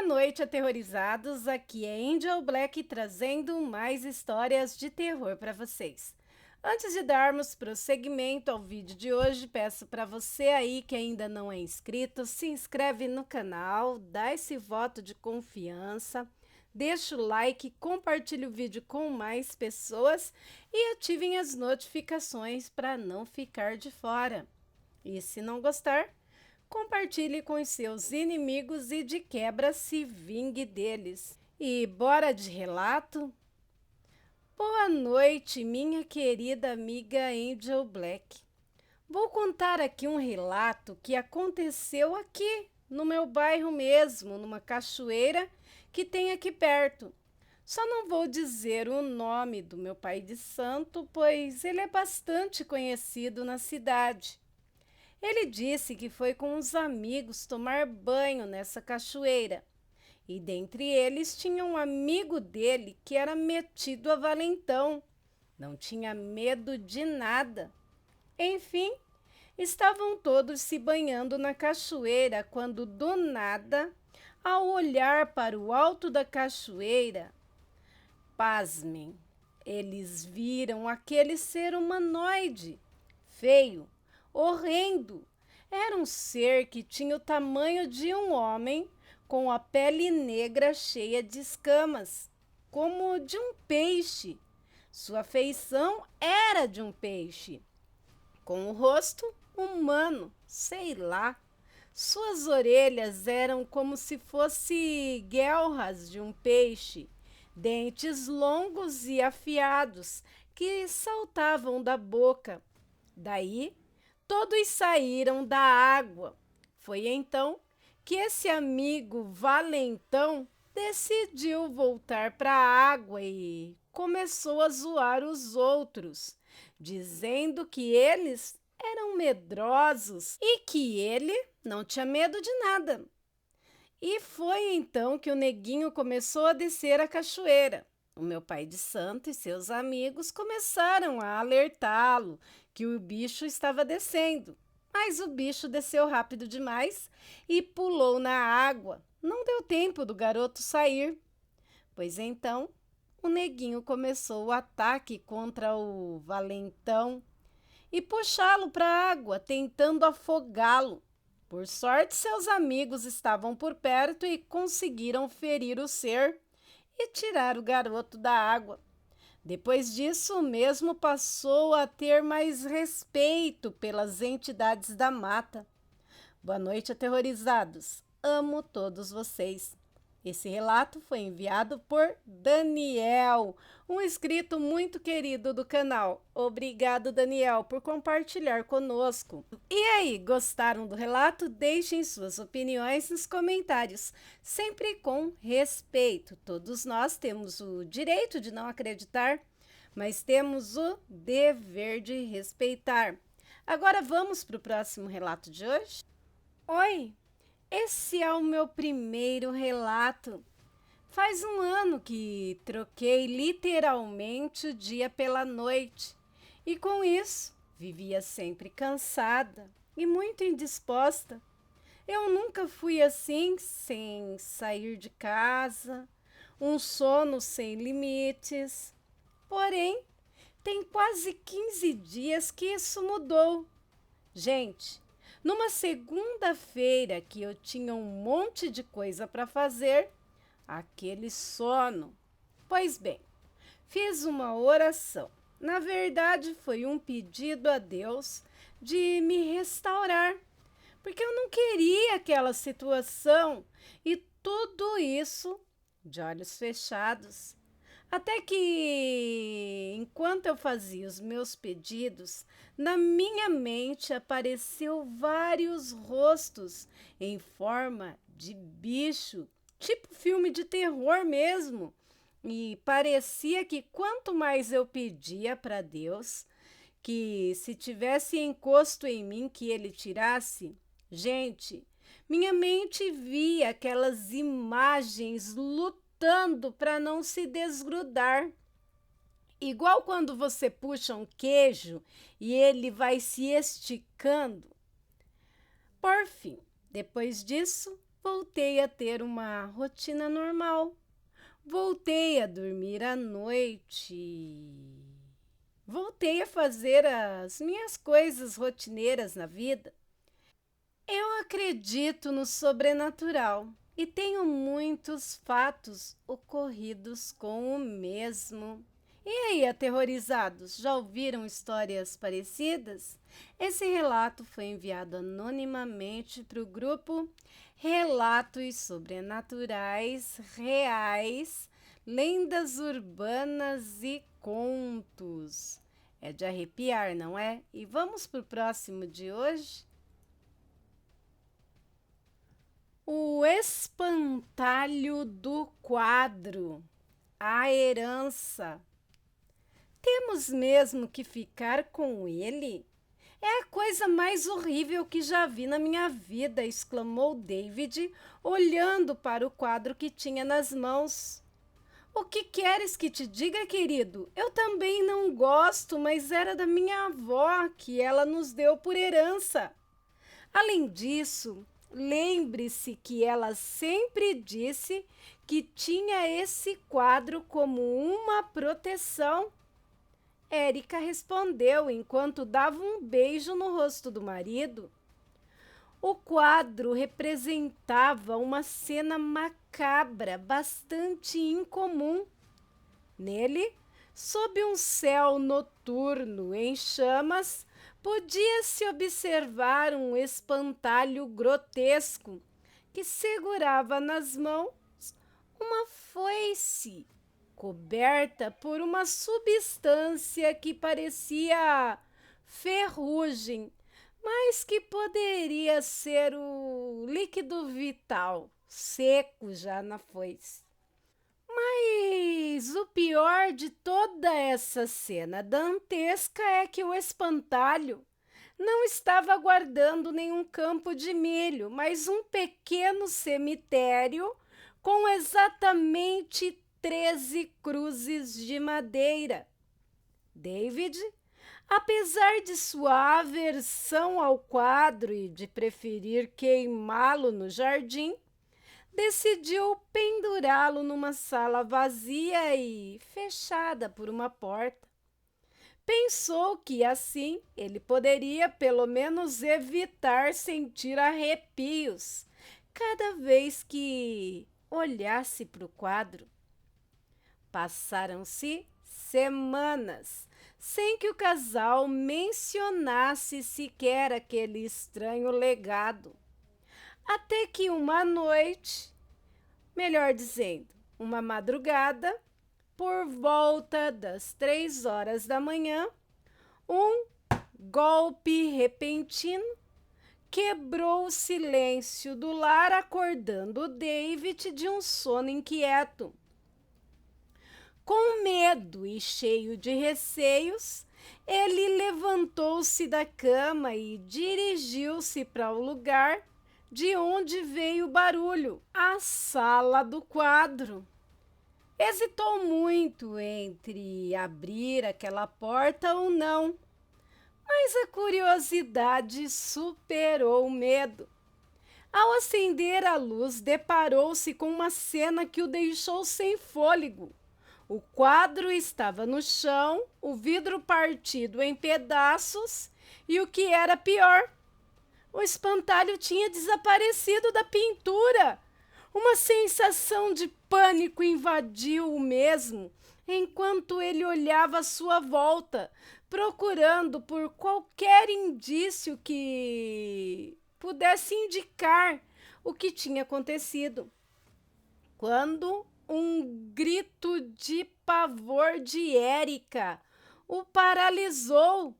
noite, aterrorizados. Aqui é Angel Black trazendo mais histórias de terror para vocês. Antes de darmos prosseguimento ao vídeo de hoje, peço para você aí que ainda não é inscrito, se inscreve no canal, dá esse voto de confiança, deixa o like, compartilhe o vídeo com mais pessoas e ativem as notificações para não ficar de fora. E se não gostar, compartilhe com os seus inimigos e de quebra se vingue deles. E bora de relato? Boa noite, minha querida amiga Angel Black. Vou contar aqui um relato que aconteceu aqui no meu bairro mesmo, numa cachoeira que tem aqui perto. Só não vou dizer o nome do meu pai de santo, pois ele é bastante conhecido na cidade. Ele disse que foi com os amigos tomar banho nessa cachoeira. E dentre eles tinha um amigo dele que era metido a valentão. Não tinha medo de nada. Enfim, estavam todos se banhando na cachoeira quando do nada, ao olhar para o alto da cachoeira, pasmem, eles viram aquele ser humanoide, feio, horrendo. Era um ser que tinha o tamanho de um homem, com a pele negra cheia de escamas, como de um peixe. Sua feição era de um peixe, com o rosto humano, sei lá. Suas orelhas eram como se fossem guelras de um peixe, dentes longos e afiados que saltavam da boca. Daí, todos saíram da água. Foi então que esse amigo valentão decidiu voltar para a água e começou a zoar os outros, dizendo que eles eram medrosos e que ele não tinha medo de nada. E foi então que o neguinho começou a descer a cachoeira. O meu pai de santo e seus amigos começaram a alertá-lo que o bicho estava descendo. Mas o bicho desceu rápido demais e pulou na água. Não deu tempo do garoto sair. Pois então, o neguinho começou o ataque contra o valentão e puxá-lo para a água, tentando afogá-lo. Por sorte, seus amigos estavam por perto e conseguiram ferir o ser e tirar o garoto da água. Depois disso, o mesmo passou a ter mais respeito pelas entidades da mata. Boa noite, aterrorizados. Amo todos vocês. Esse relato foi enviado por Daniel, um inscrito muito querido do canal. Obrigado, Daniel, por compartilhar conosco. E aí, gostaram do relato? Deixem suas opiniões nos comentários, sempre com respeito. Todos nós temos o direito de não acreditar, mas temos o dever de respeitar. Agora vamos para o próximo relato de hoje? Oi! Esse é o meu primeiro relato. Faz um ano que troquei literalmente o dia pela noite e com isso vivia sempre cansada e muito indisposta. Eu nunca fui assim, sem sair de casa, um sono sem limites. Porém, tem quase 15 dias que isso mudou. Gente, numa segunda-feira que eu tinha um monte de coisa para fazer, aquele sono. Pois bem, fiz uma oração. Na verdade, foi um pedido a Deus de me restaurar, porque eu não queria aquela situação e tudo isso de olhos fechados. Até que, enquanto eu fazia os meus pedidos, na minha mente apareceu vários rostos em forma de bicho, tipo filme de terror mesmo. E parecia que quanto mais eu pedia para Deus, que se tivesse encosto em mim que ele tirasse, gente, minha mente via aquelas imagens lutando para não se desgrudar. Igual quando você puxa um queijo e ele vai se esticando. Por fim, depois disso, Voltei a ter uma rotina normal. Voltei a dormir à noite. Voltei a fazer as minhas coisas rotineiras na vida. Eu acredito no sobrenatural e tenho muitos fatos ocorridos com o mesmo. E aí, aterrorizados, já ouviram histórias parecidas? Esse relato foi enviado anonimamente para o grupo Relatos Sobrenaturais Reais, Lendas Urbanas e Contos. É de arrepiar, não é? E vamos para o próximo de hoje? O espantalho do quadro, a herança. Temos mesmo que ficar com ele? É a coisa mais horrível que já vi na minha vida, exclamou David, olhando para o quadro que tinha nas mãos. O que queres que te diga, querido? Eu também não gosto, mas era da minha avó, que ela nos deu por herança. Além disso, lembre-se que ela sempre disse que tinha esse quadro como uma proteção. Érica respondeu enquanto dava um beijo no rosto do marido. O quadro representava uma cena macabra bastante incomum. Nele, sob um céu noturno em chamas, podia-se observar um espantalho grotesco que segurava nas mãos uma foice coberta por uma substância que parecia ferrugem, mas que poderia ser o líquido vital, seco já na foice. Mas o pior de toda essa cena dantesca é que o espantalho não estava guardando nenhum campo de milho, mas um pequeno cemitério com exatamente 13 cruzes de madeira. David, apesar de sua aversão ao quadro e de preferir queimá-lo no jardim, decidiu pendurá-lo numa sala vazia e fechada por uma porta. Pensou que assim ele poderia pelo menos evitar sentir arrepios cada vez que olhasse para o quadro. Passaram-se semanas sem que o casal mencionasse sequer aquele estranho legado. Até que uma noite, melhor dizendo, uma madrugada, por volta das 3 horas da manhã, um golpe repentino quebrou o silêncio do lar, acordando David de um sono inquieto. Com medo e cheio de receios, ele levantou-se da cama e dirigiu-se para o lugar de onde veio o barulho, a sala do quadro. Hesitou muito entre abrir aquela porta ou não, mas a curiosidade superou o medo. Ao acender a luz, deparou-se com uma cena que o deixou sem fôlego. O quadro estava no chão, o vidro partido em pedaços e, o que era pior, o espantalho tinha desaparecido da pintura. Uma sensação de pânico invadiu o mesmo, enquanto ele olhava à sua volta, procurando por qualquer indício que pudesse indicar o que tinha acontecido. Quando um grito de pavor de Érica o paralisou.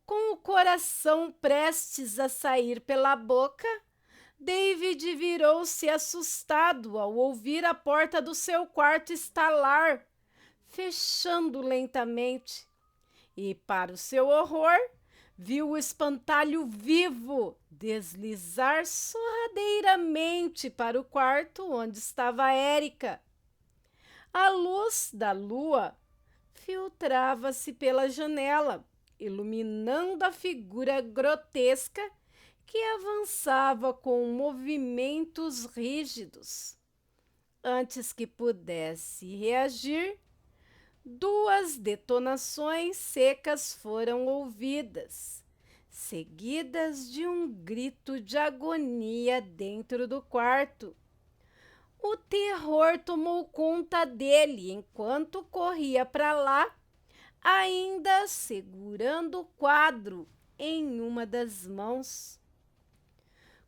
Com o coração prestes a sair pela boca, David virou-se assustado ao ouvir a porta do seu quarto estalar, fechando lentamente. E, para o seu horror, viu o espantalho vivo deslizar sorradeiramente para o quarto onde estava Érica. A luz da lua filtrava-se pela janela, iluminando a figura grotesca que avançava com movimentos rígidos. Antes que pudesse reagir, duas detonações secas foram ouvidas, seguidas de um grito de agonia dentro do quarto. O terror tomou conta dele enquanto corria para lá, ainda segurando o quadro em uma das mãos.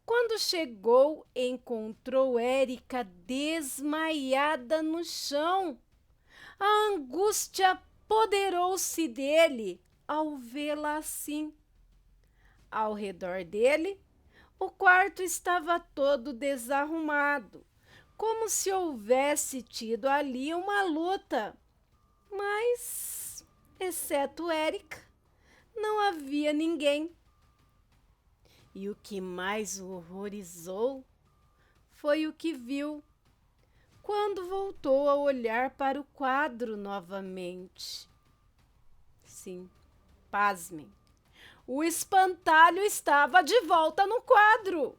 Quando chegou, encontrou Érica desmaiada no chão. A angústia apoderou-se dele ao vê-la assim. Ao redor dele, o quarto estava todo desarrumado, como se houvesse tido ali uma luta. Mas, exceto Érica, não havia ninguém. E o que mais o horrorizou foi o que viu quando voltou a olhar para o quadro novamente. Sim, pasmem, o espantalho estava de volta no quadro.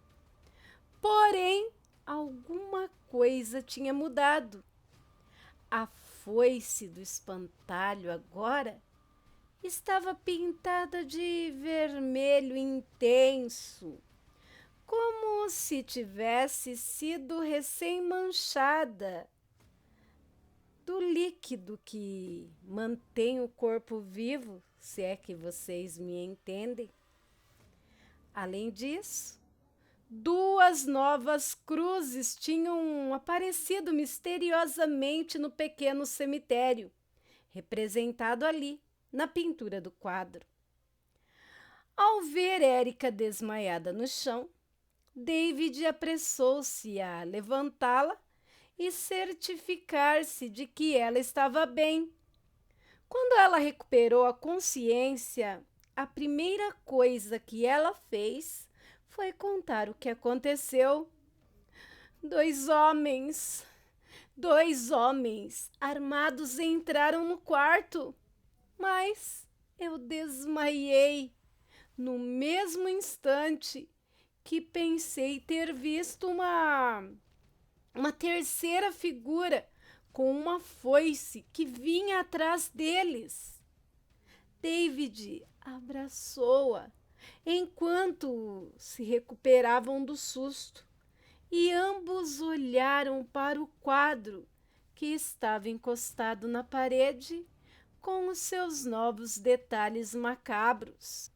Porém, alguma coisa tinha mudado. A foice do espantalho agora estava pintada de vermelho intenso, como se tivesse sido recém-manchada do líquido que mantém o corpo vivo, se é que vocês me entendem. Além disso, duas novas cruzes tinham aparecido misteriosamente no pequeno cemitério, representado ali na pintura do quadro. Ao ver Érica desmaiada no chão, David apressou-se a levantá-la e certificar-se de que ela estava bem. Quando ela recuperou a consciência, a primeira coisa que ela fez foi contar o que aconteceu. Dois homens armados entraram no quarto, mas eu desmaiei no mesmo instante que pensei ter visto uma terceira figura com uma foice que vinha atrás deles. David abraçou-a enquanto se recuperavam do susto e ambos olharam para o quadro que estava encostado na parede com os seus novos detalhes macabros.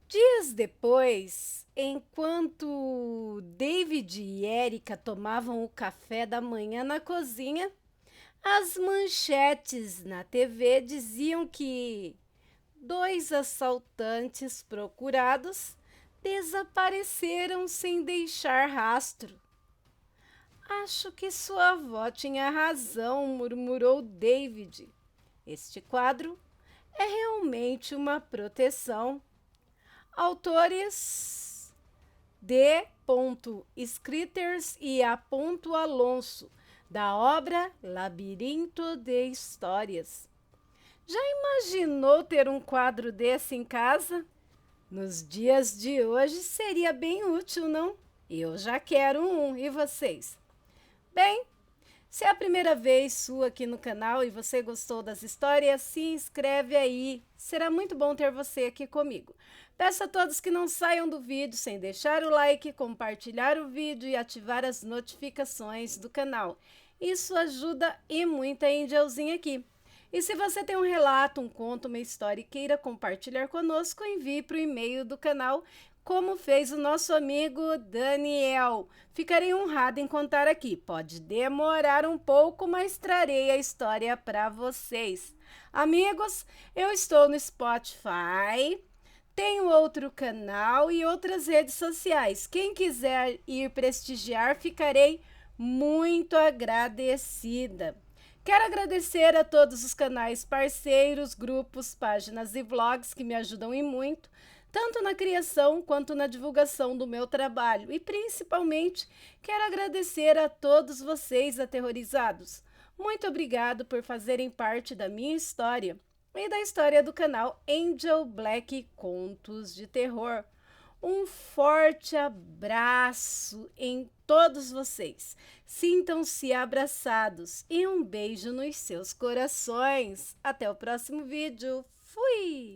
Dias depois, enquanto David e Érica tomavam o café da manhã na cozinha, as manchetes na TV diziam que dois assaltantes procurados desapareceram sem deixar rastro. Acho que sua avó tinha razão, murmurou David. Este quadro é realmente uma proteção. Autores D. Scritters e A. Alonso, da obra Labirinto de Histórias. Já imaginou ter um quadro desse em casa? Nos dias de hoje seria bem útil, não? Eu já quero um, e vocês? Bem, se é a primeira vez sua aqui no canal e você gostou das histórias, se inscreve aí. Será muito bom ter você aqui comigo. Peço a todos que não saiam do vídeo sem deixar o like, compartilhar o vídeo e ativar as notificações do canal. Isso ajuda e muito a Angelzinha aqui. E se você tem um relato, um conto, uma história e queira compartilhar conosco, envie para o e-mail do canal, como fez o nosso amigo Daniel. Ficarei honrada em contar aqui. Pode demorar um pouco, mas trarei a história para vocês. Amigos, eu estou no Spotify, tenho outro canal e outras redes sociais. Quem quiser ir prestigiar, ficarei muito agradecida. Quero agradecer a todos os canais parceiros, grupos, páginas e vlogs que me ajudam e muito, tanto na criação quanto na divulgação do meu trabalho. E principalmente, quero agradecer a todos vocês aterrorizados. Muito obrigado por fazerem parte da minha história e da história do canal Angel Black Contos de Terror. Um forte abraço em todos vocês. Sintam-se abraçados e um beijo nos seus corações. Até o próximo vídeo. Fui!